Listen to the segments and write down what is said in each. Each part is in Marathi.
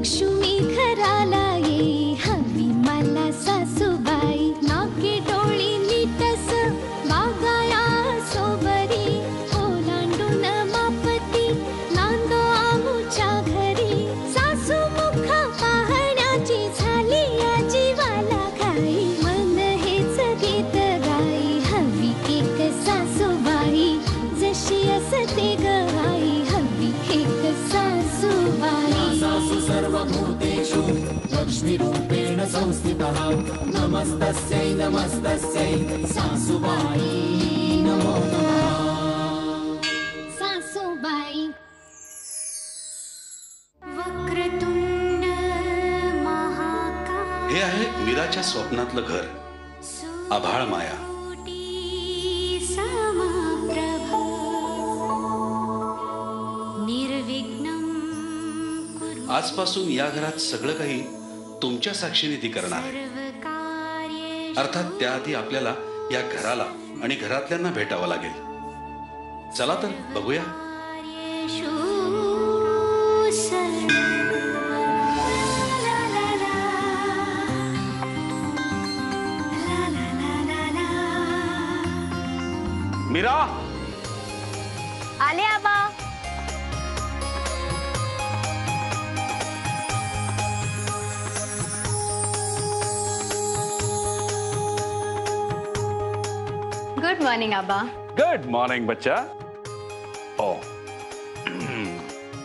लक्ष्मी घराला ये हवी मला सासूबाई नाके डोळी नीटस वागाया सोबरी ओलांडून मापती नांदो आमुच्या घरी सासू मुख पाहण्याची झाली या जीवाला घाई मन हेच गीत गाई हवी एक सासूबाई जशी असते गवाई हवी एक सासूबाई सासु सर्वभूतेषु लक्ष्मीरूपेण संस्थितः नमस्तस्यै नमस्तस्यै सासूबाई नमो नमः सासूबाई वक्रतुंड महाकाय हे आहे मीराच्या स्वप्नातलं घर आभाळ माया आजपासून या घरात सगळं काही तुमच्या साक्षीने ती करणार आहे. अर्थात त्याआधी आपल्याला या घराला आणि घरातल्यांना भेटावं लागेल. चला तर बघूया. मीरा आले आबा. गुड मॉर्निंग आबा. गुड मॉर्निंग बच्चा. ओ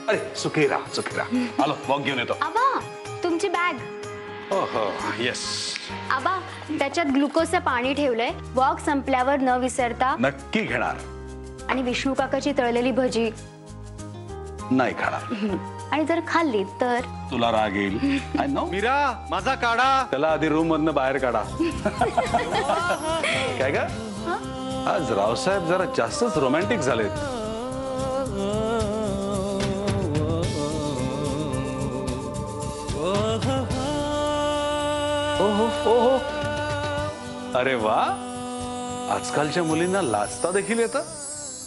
अरे सुखीरा सुखीरा आलो वॉक घेऊन येतो. आबा तुमची बॅग. ओहो येस. आबा त्याच्यात ग्लुकोजचं पाणी ठेवलंय. वॉक संपल्यावर न विसरता नक्की घेणार. आणि विष्णू काकाची तळलेली भजी नाही खाणार. आणि जर खाल्ली तर तुला राग येईल. I know. मीरा माझा काढा. त्याला आधी रूम मधनं बाहेर काढा. काय का आज रावसाहेब जरा जास्तच रोमॅन्टिक झालेत. ओहो अरे वा आजकालच्या मुलींना लाजता देखील येतं.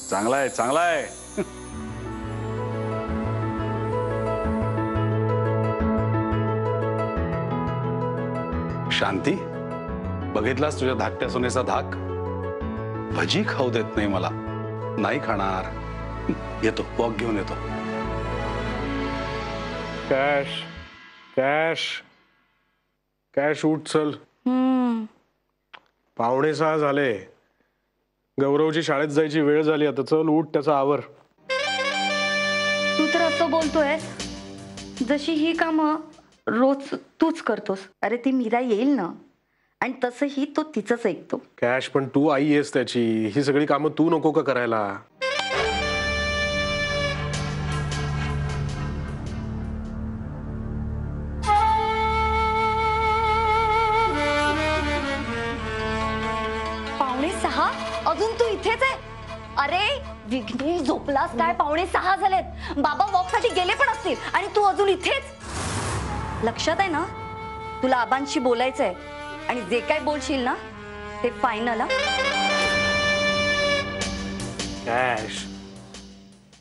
चांगला आहे चांगला आहे. शांती बघितलास तुझ्या धाकट्या सोनेचा धाक. भजी खाऊ देत नाही मला. नाही खाणार. येतो वॉक घेऊन येतो. कॅश कॅश कॅश उठ चल. 5:45 झाले. गौरवची शाळेत जायची वेळ झाली. आता चल उठ त्याचा आवर. तू तर असं बोलतोय जशी ही कामं रोज तूच करतोस. अरे ती मीरा येईल ना आणि तसंही तो तिचंच ऐकतो. कॅश पण तू आई आहेस त्याची. ही सगळी कामं तू नको का करायला. अजून तू इथेच आहे. अरे विघ्नेश झोपलास काय. 5:45 झालेत. बाबा वॉक साठी गेले पण असतील आणि तू अजून इथेच. लक्षात आहे ना तुला आबांशी बोलायचंय आणि जे काय बोलशील ना ते फायनल. कॅश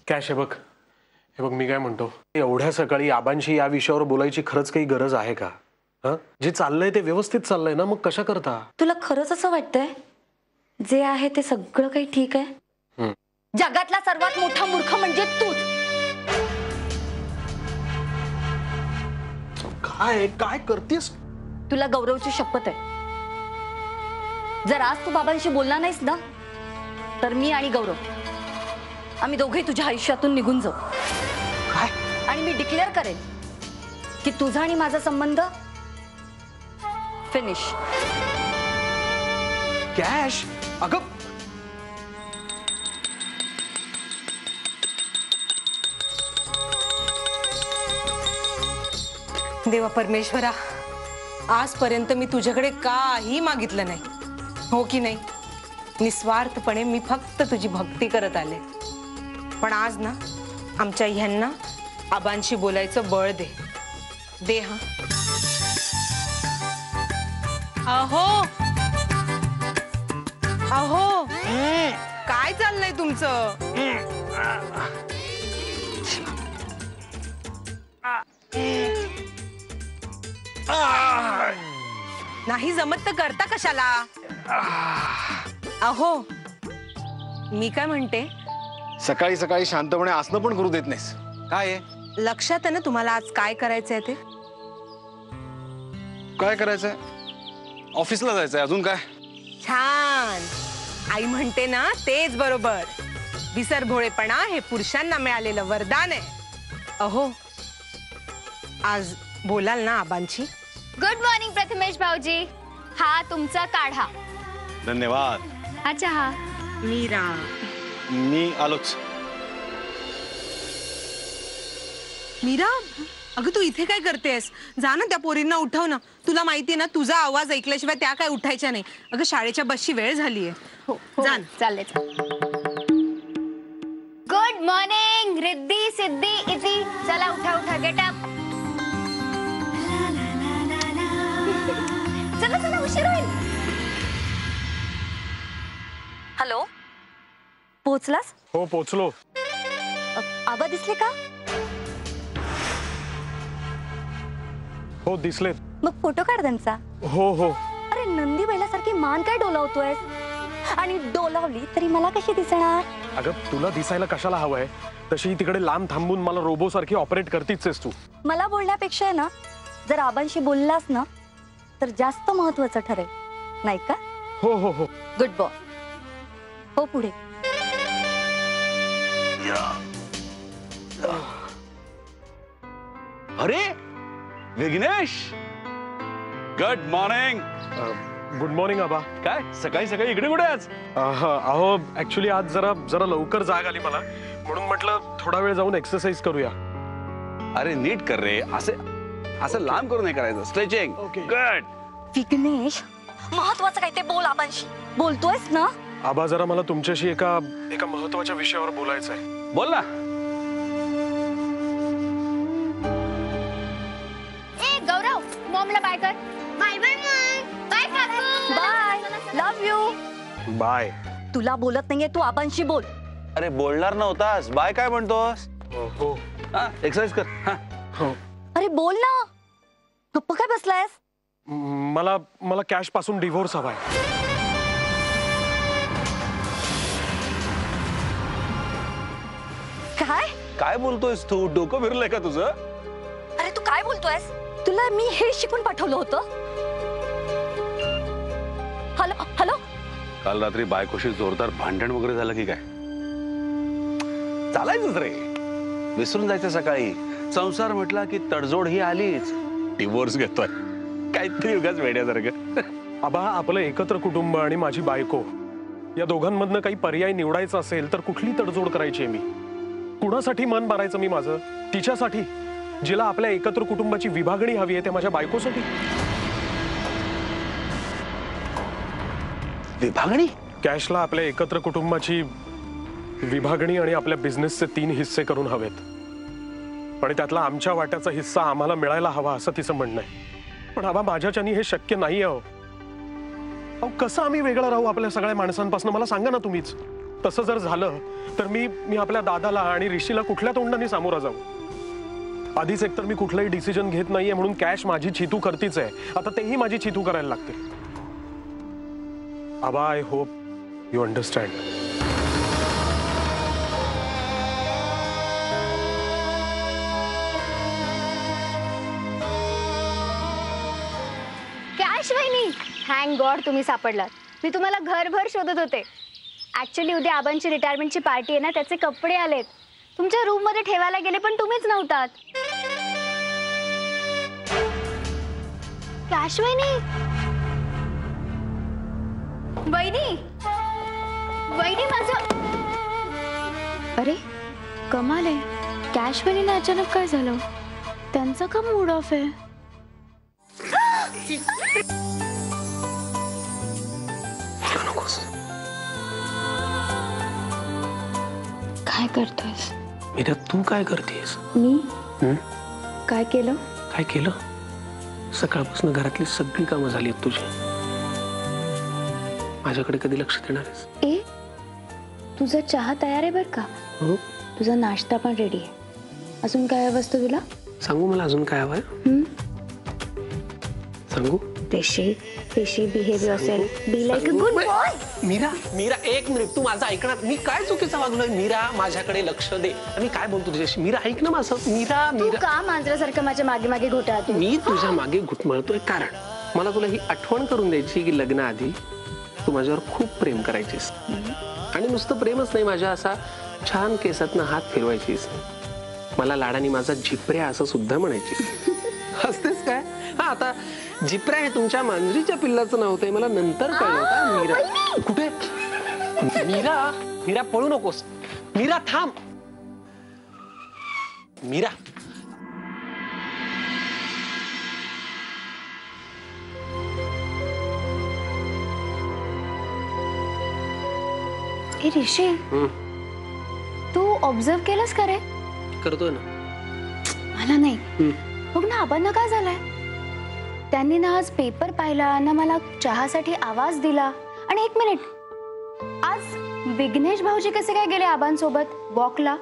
कॅश हे बघ मी काय म्हणतो. एवढ्या सकाळी आबांशी या विषयावर बोलायची खरंच काही गरज आहे का. जे चाललंय ते व्यवस्थित चाललंय ना. मग कशा करता. तुला खरंच असं वाटतंय जे आहे ते सगळं काही ठीक आहे. जगातला सर्वात मोठा मूर्ख म्हणजे तूच. काय काय करतेस. तुला गौरवची शपथ आहे. जर आज तू बाबांशी बोलला नाहीस ना तर मी आणि गौरव आम्ही दोघे तुझ्या आयुष्यातून निघून जाऊ. काय. आणि मी डिक्लेअर करेन की तुझा आणि माझा संबंध फिनिश. कॅश अगं देवा परमेश्वरा आजपर्यंत मी तुझ्याकडे काही मागितलं नाही हो की नाही. निस्वार्थपणे मी फक्त तुझी भक्ती करत आले. पण आज ना आमच्या ह्यांना आबांशी बोलायचं बळ दे दे. हा अहो अहो काय चाललंय तुमचं. नाही जमत तर करता कशाला? अहो मी काय म्हणते, सकाळी सकाळी शांतपणे आसनं पण करू देत नाहीस. काय आहे? लक्षात आहे ना तुम्हाला आज काय करायचंय ते? काय करायचंय? ऑफिसला जायचंय. अजून काय? छान. आई म्हणते ना तेच बरोबर. विसरभोळेपणा हे पुरुषांना मिळालेलं वरदान आहे. अहो आज बोलाल ना आबांची? गुड मॉर्निंग प्रथमेश भाऊजी. हा तुमचा काढा. धन्यवाद. हा चहा. मीरा मी आलोच. मीरा, अगं तू इथे काय करतेस? जा ना त्या पोरींना उठव ना. तुला माहितीये ना तुझा आवाज ऐकल्याशिवाय त्या काय उठायच्या नाही. अगं शाळेच्या बसची वेळ झालीये. जा ना. चालले. Good morning Riddhi Siddhi easy. चला उठा उठा गेट अप. चला चला उशीर होईल. हॅलो, पोहोचलास? हो पोचलो. आबा दिसले का? हो दिसलेत. मग फोटो काढ त्यांचा. हो हो. अरे नंदी बैलासारखी मान काय डोलावतोय? आणि डोलावली तरी मला कशी दिसणार? अगं तुला दिसायला कशाला हवंय? तशी तिकडे लांब थांबून मला रोबो सारखी ऑपरेट करतीच तू. मला बोलण्यापेक्षा आहे ना, जर आबांशी बोललास ना तर जास्त महत्वाचं ठरेल, नाही का? हो हो हो. Good boy. हो पुढे. अरे Vighnesh, good morning. Good morning Aba. काय सकाळी सकाळी इकडे कुठे आज? अहो ऍक्च्युली आज जरा लवकर जाग आली मला, म्हणून म्हटलं थोडा वेळ जाऊन एक्सरसाइज करूया. अरे नीट कर रे. असं लांब करून नाही करायचं. स्ट्रेचिंग. Okay. गुड. विघ्नेश, महत्वाचं काय ते बोल आबांशी. बोलतोयस ना? आबा जरा मला तुमच्याशी एका महत्वाच्या विषयावर बोलायचं आहे. बोल ना. ए गौरव, मॉमला बाय कर. Bye bye mom. बाय काकू. बाय. Love you. बाय. तुला बोलत नाहीये, तू आबांशी बोल. अरे बोलणार नव्हतास, बाय काय म्हणतोस? हो हा एक्सरसाइज कर. हा हो. अरे बोल ना, गप्प काय बसलायस? मला कॅश पासून डिव्होर्स हवाय. काय काय बोलतोयस तू? डोकं फिरलंय का तुझं? अरे तू काय बोलतोयस? तुला मी हे शिकून पाठवलं होतं? Hello hello. काल रात्री बायकोशी जोरदार भांडण वगैरे झालं की काय? चालायचंच रे. विसरून जायचं सकाळी. संसार म्हटला की तडजोड ही आलीच. डिवोर्स घेतोय काहीतरी उगाच वेड्यासारखं. आबा आपलं एकत्र कुटुंब आणि माझी बायको या दोघांमधनं काही पर्याय निवडायचा असेल तर कुठली तडजोड करायची आहे मी? कुणासाठी मन मारायचं मी माझं? तिच्यासाठी जिला आपल्या एकत्र कुटुंबाची विभागणी हवी आहे, ते माझ्या बायकोसाठी. विभागणी? कॅशला आपल्या एकत्र कुटुंबाची विभागणी आणि आपल्या बिझनेसचे 3 हिस्से करून हवेत, पण त्यातला आमच्या वाट्याचा हिस्सा आम्हाला मिळायला हवा असं तिचं म्हणणं आहे. पण आबा माझ्याच्यानी हे शक्य नाही आहे. अहो कसं आम्ही वेगळं राहू आपल्या सगळ्या माणसांपासून? मला सांगा ना तुम्हीच. तसं जर झालं तर मी आपल्या दादाला आणि ऋषीला कुठल्या तोंडाने सामोरा जाऊ? आधीच एकतर मी कुठलाही डिसिजन घेत नाहीये म्हणून कॅश माझी चितू करतीच आहे. आता तेही माझी चितू करायला लागते. Aba I hope you understand. कॅश वहिनी, थँक गॉड तुम्ही सापडलात. मी तुम्हाला घरभर शोधत होते. ऍक्च्युली उद्या आबांची रिटायरमेंटची पार्टी आहे ना, त्याचे कपडे आलेत. तुमच्या रूम मध्ये ठेवायला गेले पण तुम्हीच नव्हतात. कॅश वहिनी. वहिनी वहिनी माझं. अरे कमाल आहे. कॅश वहिनीला अचानक काय झालं? त्यांचा का मूड ऑफ आहे? काय करतोयस? मीरा तू काय करतेस? मी काय केलं? काय केलं? सकाळपासून घरातली सगळी कामं झाली आहेत तुझी. माझ्याकडे कधी लक्ष देणार आहेस? ए तुझा चहा तयार आहे बर का? तुझा नाश्ता पण रेडी आहे. अजून काय हवं असतं तुला? सांगू मला अजून काय हवंय? सांगू? Rishi behave yourself, be like a good boy. Meera Meera एक मिनिट, तू माझं ऐकणार. मी काय चुकीचं वागलोय? मीरा माझ्याकडे लक्ष दे. मी काय बोलतो तुझ्याशी? मीरा ऐक ना माझं. मीरा तू मीरा का मांजरासारखं माझ्या मागे मागे घोटाळतो? मी तुझ्या मागे घुटमळतोय कारण मला तुला ही आठवण करून द्यायची की लग्नाआधी तू माझ्यावर खूप प्रेम करायचीस. आणि नुसतं प्रेमच नाही, माझ्या असा छान केसातनं हात फिरवायचीस. मला लाडानी माझा झिपऱ्या असं सुद्धा म्हणायची. हसतेस काय? हा, आता झिपऱ्या हे तुमच्या मांजरीच्या पिल्लाचं नाव होतं, मला नंतर कळलं होतं. मीरा कुठे? मीरा मीरा पळू नकोस. मीरा थांब. मीरा ए ऋषी, तू ऑब्झर्व केलंस का रे? करतोय ना. मला नाही. बघ ना, आबांना काय झालंय? त्यांनी ना आज पेपर पाहिला ना, मला चहासाठी आवाज दिला. आणि एक मिनिट, आज विघ्नेश भाऊजी कसे काय गेले आबांसोबत वॉकला?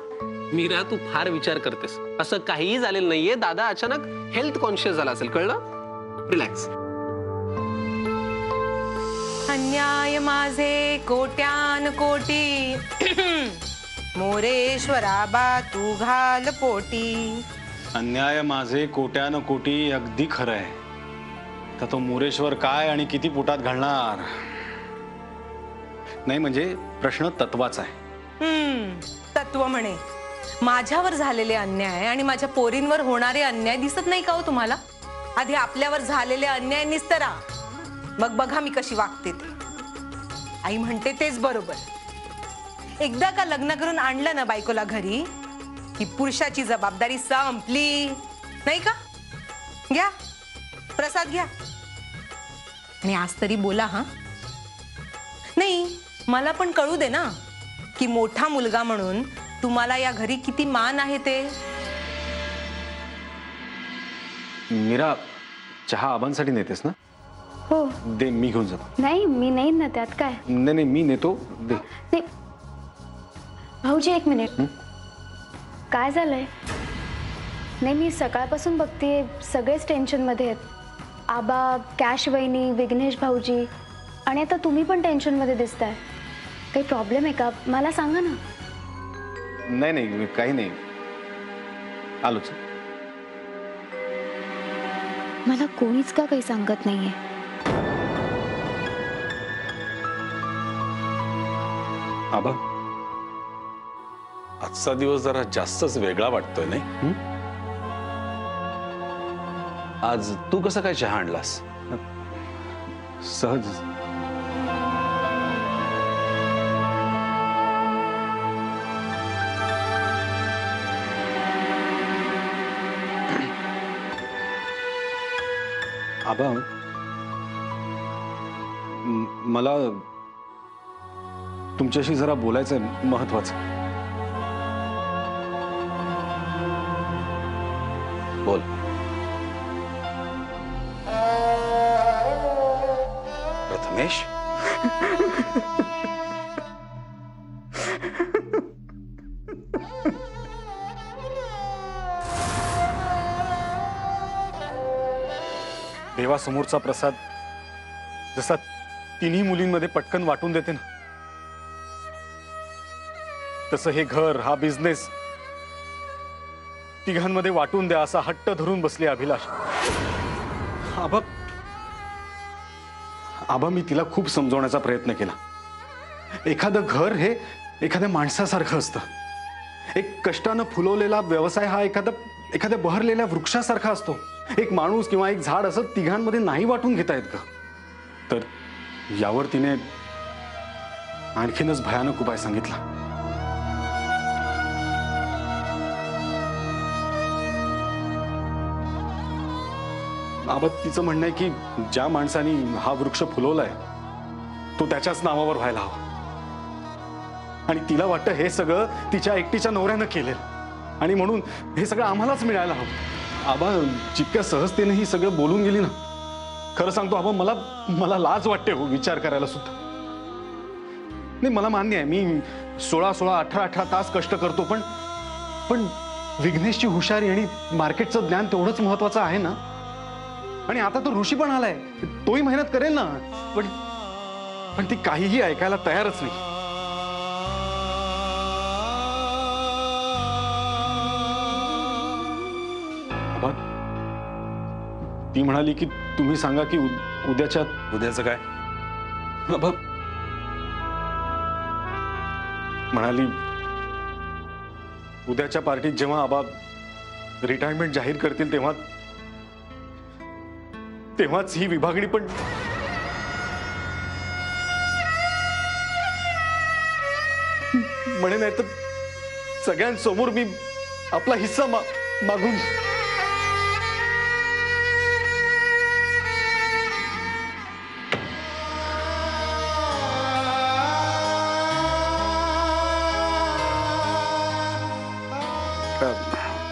मीरा तू फार विचार करतेस. असं काहीही झालेलं नाहीये. दादा अचानक हेल्थ कॉन्शियस झाला असेल, कळलं? रिलॅक्स. अन्याय माझे कोट्यान कोटी मोरेश्वरा बा तू घाल पोटी. अन्याय माझे कोट्यान कोटी, अगदी खरं आहे. तर तो मोरेश्वर काय आणि किती पोटात घालणार? नाही म्हणजे प्रश्न तत्वाचा आहे. तत्व म्हणे. माझ्यावर झालेले अन्याय आणि माझ्या पोरींवर होणारे अन्याय दिसत नाही का हो तुम्हाला? आधी आपल्यावर झालेले अन्याय निस्तरा, मग बघा मी कशी वागते ते. आई म्हणते तेच बरोबर. एकदा का लग्न करून आणलं ना बायकोला घरी की पुरुषाची जबाबदारी संपली, नाही का? घ्या प्रसाद घ्या. आणि आज तरी बोला. हा नाही, मला पण कळू दे ना की मोठा मुलगा म्हणून तुम्हाला या घरी किती मान आहे ते. मीरा, चहा आबांसाठी नेतेस ना? हो. दे, मी घेऊन जातो. नाही, मी नाही ना, त्यात काय. नाही नाही, मी नेतो. दे. नाही भाऊजी, एक मिनिट. काय झालंय? नाही, मी सकाळपासून बघते सगळेच टेन्शनमध्ये आहेत. आबा, कॅश वहिनी, विघ्नेश भाऊजी, आणि आता तुम्ही पण टेन्शनमध्ये दिसताय. काही प्रॉब्लेम आहे का? मला सांगा ना. नाही नाही, काही नाही. आलोच. मला कोणीच का काही सांगत नाहीये. आबा, आजचा दिवस जरा जास्तच वेगळा वाटतोय नाही? आज तू कसं काय चहा आणलास? सहज. आबा, मला तुमच्याशी जरा बोलायचं आहे, महत्वाचं. बोल. प्रथमेश, देवासमोरचा प्रसाद जसा तिन्ही मुलींमध्ये पटकन वाटून देते ना, तसं हे घर, हा बिझनेस तिघांमध्ये वाटून द्या असा हट्ट धरून बसले अभिलाष. आबा, आबा, मी तिला खूप समजवण्याचा प्रयत्न केला. एखादं घर हे एखाद्या माणसासारखं असतं. एक कष्टानं फुलवलेला व्यवसाय हा एखाद्या बहरलेल्या वृक्षासारखा असतो. एक माणूस किंवा एक झाड असं तिघांमध्ये नाही वाटून घेता येत का? तर यावर तिने आणखीनच भयानक उपाय सांगितला. आबा, तिचं म्हणणं आहे की ज्या माणसाने हा वृक्ष फुलवलाय तो त्याच्याच नावावर व्हायला हवा. आणि तिला वाटतं हे सगळं तिच्या एकटीच्या नवऱ्यानं केलेलं आणि म्हणून हे सगळं आम्हालाच मिळायला हवं. आबा, जितक्या सहजतेने ही सगळं बोलून गेली ना, खरं सांगतो आबा, मला लाज वाटते हो विचार करायला सुद्धा. नाही, मला मान्य आहे मी 16-16, 18-18 तास कष्ट करतो, पण विघ्नेशची हुशारी आणि मार्केटचं ज्ञान तेवढंच महत्वाचं आहे ना. आणि आता तो ऋषी पण आलाय, तोही मेहनत करेल ना. पण ती काहीही ऐकायला तयारच नाही. आबा, ती म्हणाली की तुम्ही सांगा की उद्याचं काय? आबा म्हणाली उद्याच्या पार्टीत जेव्हा आबा रिटायरमेंट जाहीर करतील तेव्हाच ही विभागणी पण म्हणे, नाही तर सगळ्यांसमोर मी आपला हिस्सा मागून.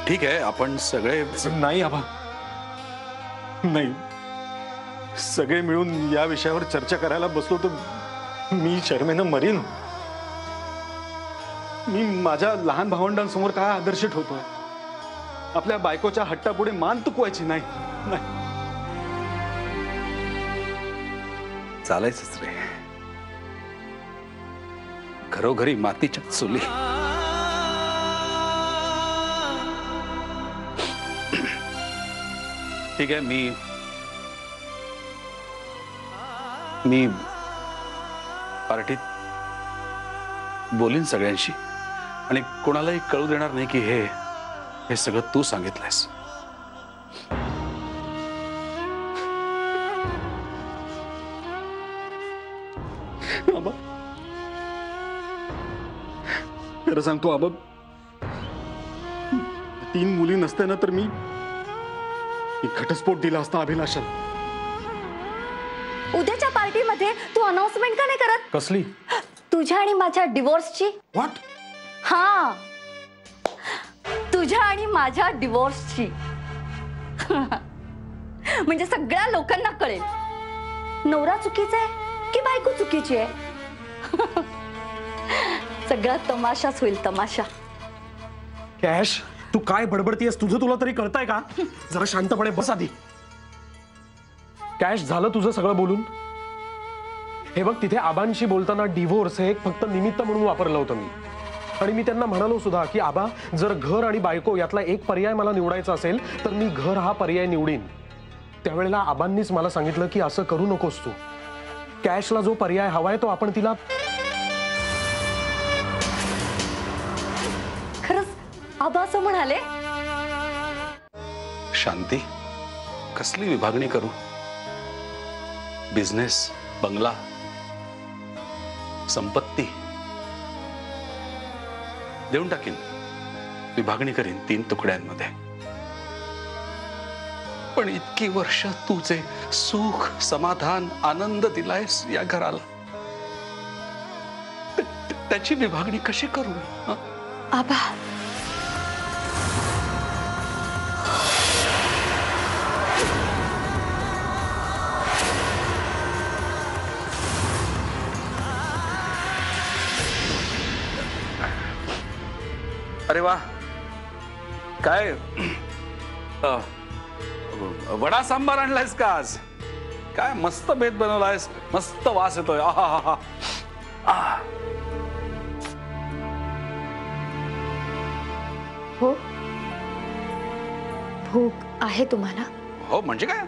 ठीक आहे, आपण सगळे नाही आबा, नाही. सगळे मिळून या विषयावर चर्चा करायला बसलो तर मी शर्मेनं मरीन. मी माझ्या लहान भावंडांसमोर काय आदर्श ठेवतोय? आपल्या बायकोच्या हट्टापुढे मान तुकवायची नाही. चालायचंच रे. घरोघरी मातीच्या चुली. ठीक आहे, मी पार्टीत बोलीन सगळ्यांशी आणि कोणालाही कळू देणार नाही की हे सगळं तू सांगितलंयस. आबा, खरं सांगतो आबा, 3 मुली नसत्या तर मी घटस्फोट दिला असता अभिलाषाला. उद्याच्या पार्टीमध्ये तू अनाउन्समेंट का नाही करत? कसली? तुझ्या आणि माझ्या डिवोर्सची. व्हॉट? हा, तुझ्या आणि माझ्या डिवोर्सची. म्हणजे सगळ्या लोकांना कळेल नवरा चुकीचा आहे की बायको चुकीची आहे. सगळा तमाशाच होईल, तमाशा. कॅश, तू काय बडबडतीयस? तुझं तुला तरी कळतंय का? जरा शांतपणे बस आधी. कॅश, झालं तुझं सगळं बोलून? हे बघ, तिथे आबांशी बोलताना डिव्होर्स हे फक्त निमित्त म्हणून वापरलं होतं मी. आणि मी त्यांना म्हणालो सुद्धा की आबा, जर घर आणि बायको यातला एक पर्याय मला निवडायचा असेल तर मी घर हा पर्याय निवडीन. त्यावेळेला आबांनीच मला सांगितलं की असं करू नकोस तू. कॅशला जो पर्याय हवाय तो आपण तिला. खरंच आबा असं म्हणाले? शांती, कसली विभागणी करू? बिझनेस, बंगला, संपत्ती देऊन टाकीन. विभागणी करीन 3 तुकड्यांमध्ये. पण इतकी वर्ष तुझे सुख, समाधान, आनंद दिलायस या घराला, त्याची विभागणी कशी करू? आबा, अरे वा, काय वडा सांबार आणलायस का आज? काय मस्त बेत बनवलायस, मस्त वास येतोय. आहा. हो, भूक आहे तुम्हाला? हो, म्हणजे काय,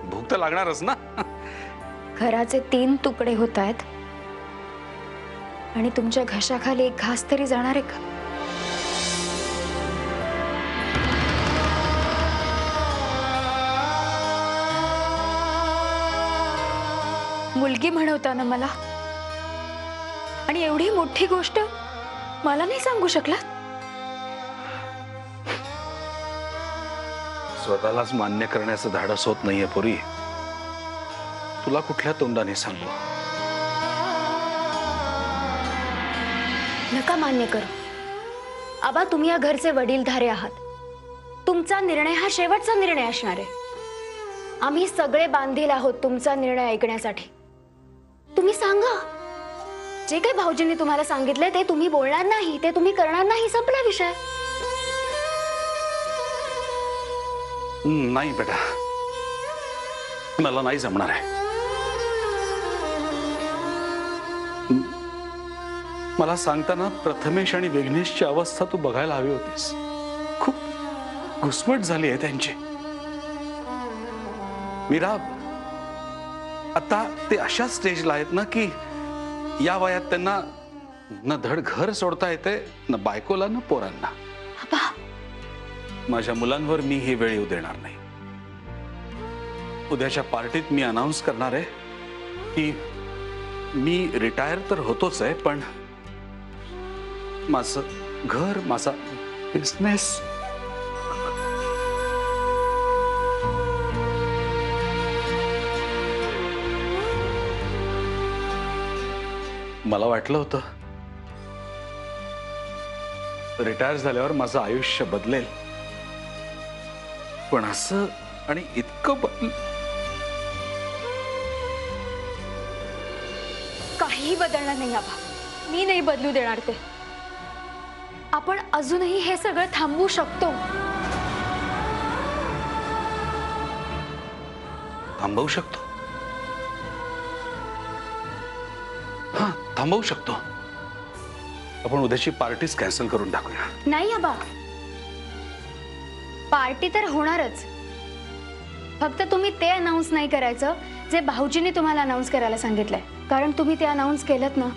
भूक तर लागणारच ना. घराचे 3 तुकडे होत आहेत आणि तुमच्या घशाखाली एक घास तरी जाणार आहे का? मुलगी म्हणवता ना मला, आणि एवढी मोठी गोष्ट मला नाही सांगू शकला? स्वतःलाच मान्य करण्याचं धाडस होत नाहीये पोरी. तुला कुठल्या तोंडाने सांगू? नका मान्य करू आबा, तुम्ही या घरचे वडीलधारे आहात. तुमचा निर्णय हा शेवटचा निर्णय असणार आहे. आम्ही सगळे बांधील आहोत तुमचा निर्णय ऐकण्यासाठी. तुम्ही सांगा, जे काही भाऊजींनी तुम्हाला सांगितले ते तुम्ही बोलणार नाही, ते तुम्ही करणार नाही, संपला विषय. नाही बेटा, मला नाही जमणार आहे. मला सांगताना प्रथमेश आणि विघ्नेशची अवस्था तू बघायला हवी होतीस. खूप घुसमट झाली आहे त्यांची. मीरा, आता ते अशा स्टेजला आहेत ना की या वयात त्यांना न धड घर सोडता येते, न बायकोला, न पोरांना. माझ्या मुलांवर मी ही वेळ येऊ देणार नाही. उद्याच्या पार्टीत मी अनाउन्स करणार आहे की मी रिटायर तर होतोच आहे, पण माझं घर, माझा बिझनेस मला वाटलं होतं रिटायर झाल्यावर माझं आयुष्य बदलेल, पण असं आणि इतकं काहीही बदलणार नाही आबा. मी नाही बदलू देणार ते. आपण अजूनही हे सगळं थांबवू शकतो. थांबवू शकतो. हा, थांबवू शकतो. आपण उद्याची पार्टीच कॅन्सल करून टाकूया. नाही आबा, पार्टी तर होणारच. फक्त तुम्ही ते अनाउन्स नाही करायचं जे भाऊजीने तुम्हाला अनाउन्स करायला सांगितलंय. कारण तुम्ही ते अनाउन्स केलं ना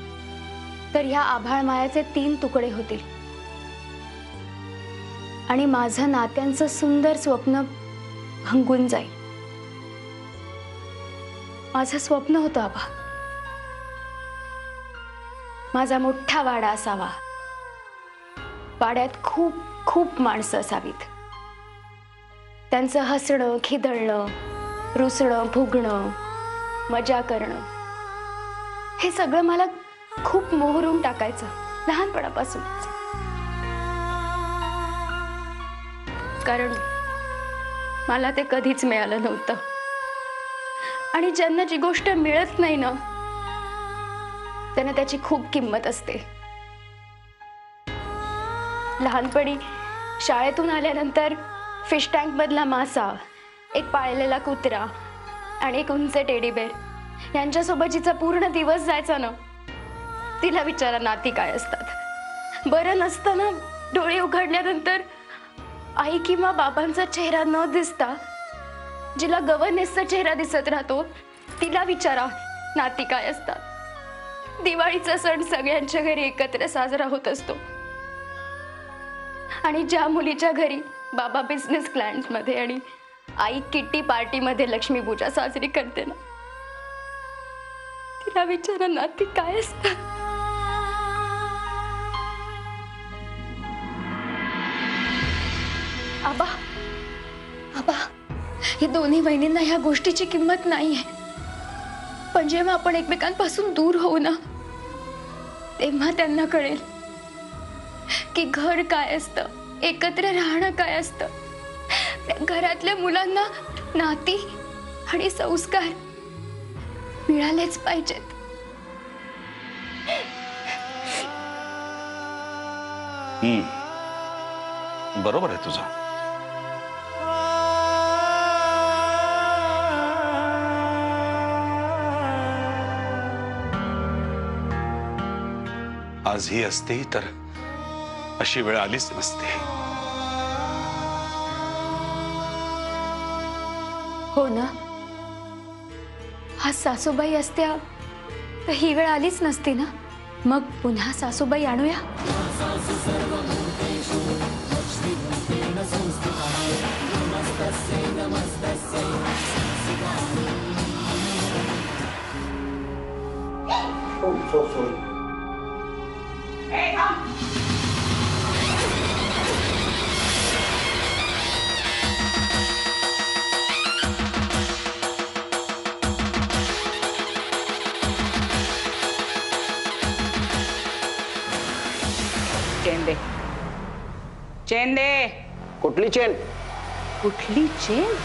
तर ह्या आभाळ मायाचे 3 तुकडे होतील आणि माझं नात्यांचं सुंदर स्वप्न भंगून जाईल. माझं स्वप्न होतं आबा, माझा मोठा वाडा असावा. वाड्यात खूप खूप माणसं असावीत. त्यांचं हसणं, खिदळणं, रुसणं, फुगणं, मजा करणं हे सगळं मला खूप मोहरून टाकायचं लहानपणापासूनच. कारण मला ते कधीच मिळालं नव्हतं. आणि ज्यांना जी गोष्ट मिळत नाही ना त्यांना त्याची खूप किंमत असते. लहानपणी शाळेतून आल्यानंतर फिश टँक मधला मासा, एक पाळलेला कुत्रा आणि एक उंच टेडी बेर यांच्यासोबत जिचा पूर्ण दिवस जायचा ना, तिला विचारा नाती काय असतात. बरं नसतं ना, डोळे उघडल्यानंतर आई किंवा बाबांचा चेहरा न दिसता जिला गव्हर्नेसचा चेहरा दिसत राहतो तिला विचारा नाती काय असतात. दिवाळीचा सण सगळ्यांच्या घरी एकत्र साजरा होत असतो आणि ज्या मुलीच्या घरी बाबा बिझनेस क्लायंट्स मध्ये आणि आई किट्टी पार्टी मध्ये लक्ष्मी पूजा साजरी करते ना, तिला विचारा नाती काय असतात. आबा, आबा, हे दोन्ही बहिणींना ह्या गोष्टीची किंमत नाहीये. पण जेव्हा आपण एकमेकांपासून दूर होऊ ना तेव्हा त्यांना कळेल की घर काय असतं, एकत्र राहणं काय असतं. घरातल्या मुलांना नाती आणि संस्कार मिळालेच पाहिजेत. बरोबर आहे तुझं. आज ही असती तर अशी वेळ आलीच नसती. हो ना, हा सासूबाई असत्या तर ही वेळ आलीच नसती ना. मग पुन्हा सासूबाई आणूया. चेन दे. चेन दे. कुठली चेन? कुठली चेन?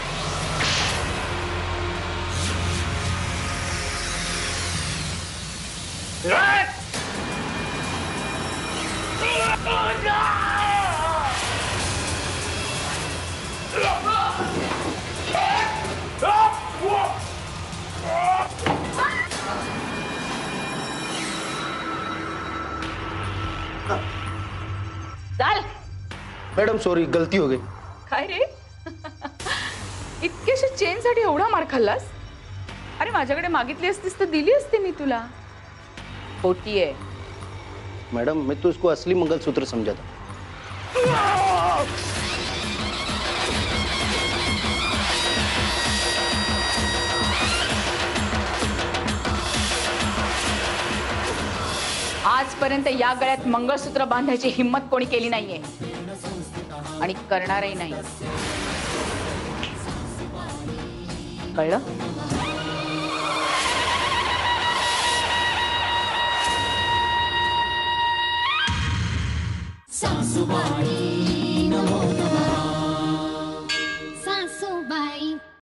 मैडम सॉरी, गलती हो गई. काय रे इतकेशा चेन साठी एवढा मार खाल्लास? अरे माझ्याकडे मागितली असतीस तर दिली असती मी तुला. खोटी आहे. मैडम मैं तो उसको असली मंगलसूत्र समझा था. आजपर्यंत या गळ्यात मंगळसूत्र बांधायची हिम्मत कोणी केली नाहीये आणि करणारही नाही. कळलं? सासूबाई